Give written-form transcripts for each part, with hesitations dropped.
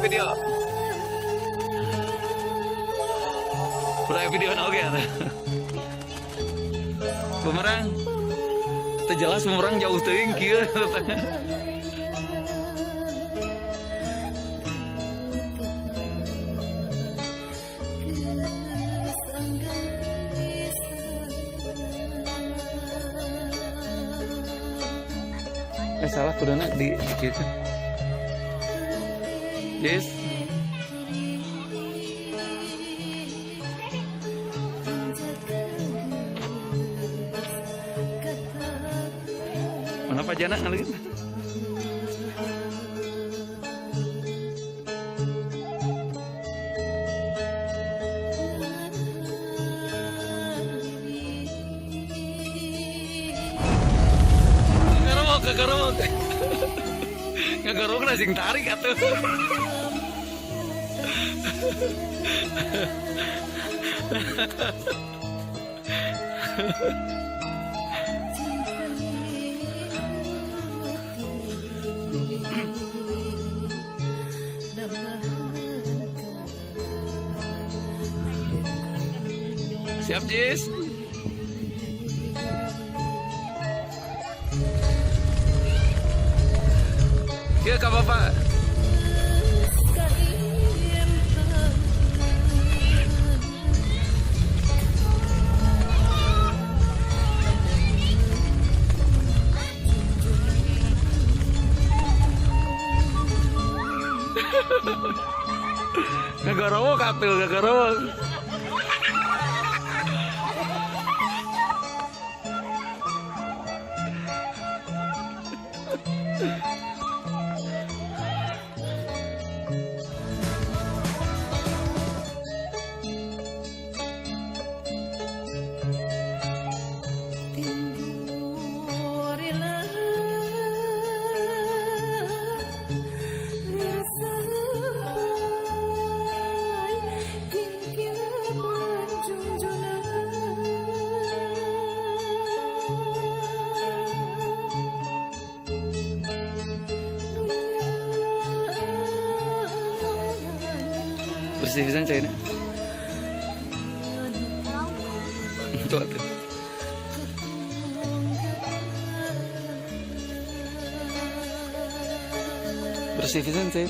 video. Udah video oke ya. Bumerang. Terjelas bumerang jauh teuing kieu. Salah kuduna di kieu kan. Yes. Mana pajana ngalih? Gagarok. Gagarok sing tarik atuh. Siap, Jis? Iya, Kak Bapak. Gagarowok atuh, gagarowok. Bersih pisan cai ini. Tuh tuh. Bersih pisan cai.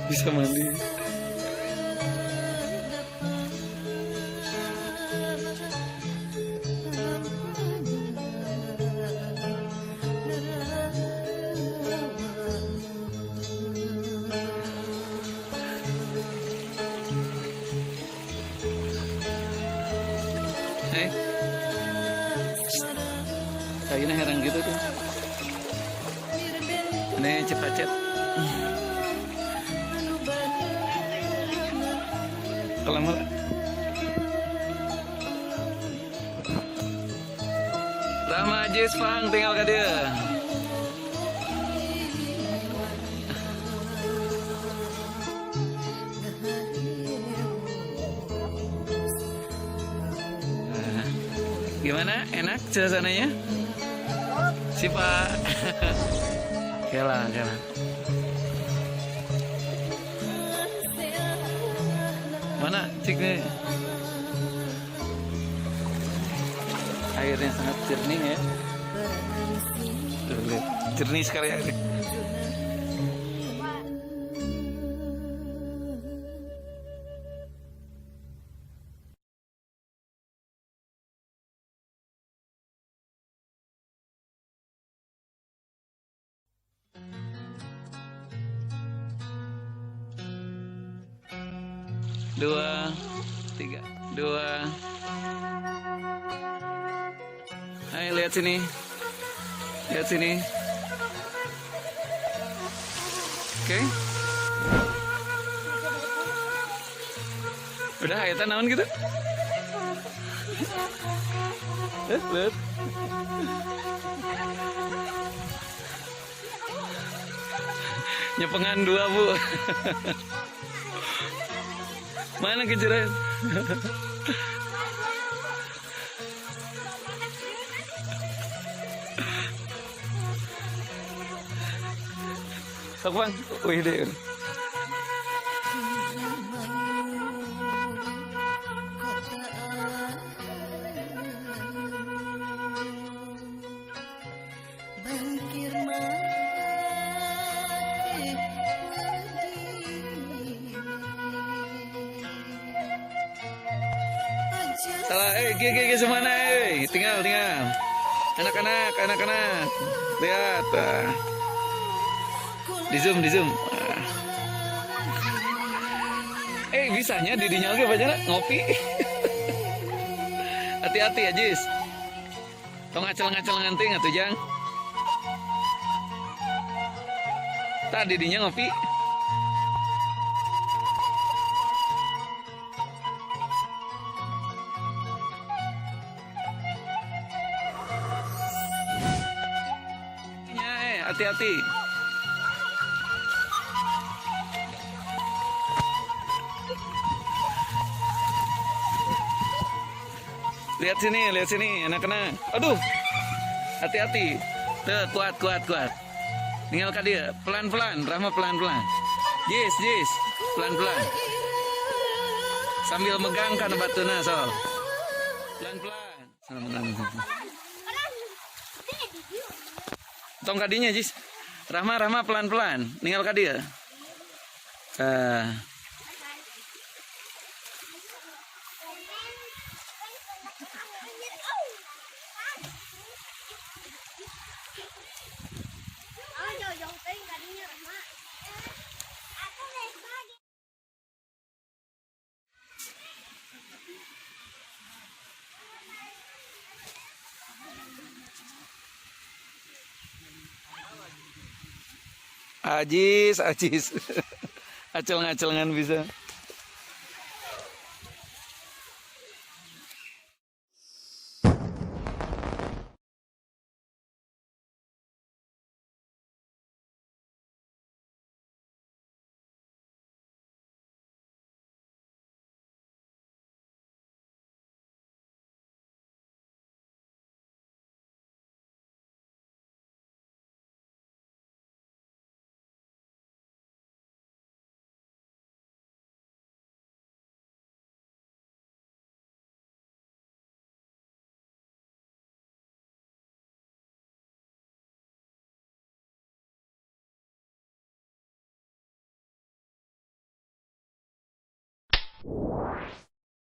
Bisa mandi. Kayaknya heran gitu tuh. Ini cepet-cepet. Kelama. Rama Jis Pang tinggal ke dia. Gimana? Enak suasananya? Si Pak. Kela. Mana ciknya? Airnya sangat jernih ya. Tuh, lihat. Jernih sekali airnya. Dua, tiga, dua. Hai, lihat sini. Lihat sini. Oke. Udah, hayatan naon gitu? Lihat. Nyepengan dua, Bu. Mana kejuran? Sok bang. Wih deh. Salah, gigi semana, tinggal. Anak-anak. Lihat. Di zoom. Bisanya didinya oke bacana ngopi. Hati-hati ya, Jis. Tong ngacel nganting atuh Jang. Tadi didinya ngopi. Hati-hati. Lihat sini anak-anak. Aduh. Hati-hati. Tuh, kuat. Tinggal ka dia, pelan-pelan, Rahma pelan-pelan. Jis, pelan-pelan. Sambil megang kan batuna so. Pelan-pelan. Tong kadinya, Jis. Rahma pelan-pelan. Ninggal ka dia. Ajis. Acel-ngacelengan bisa.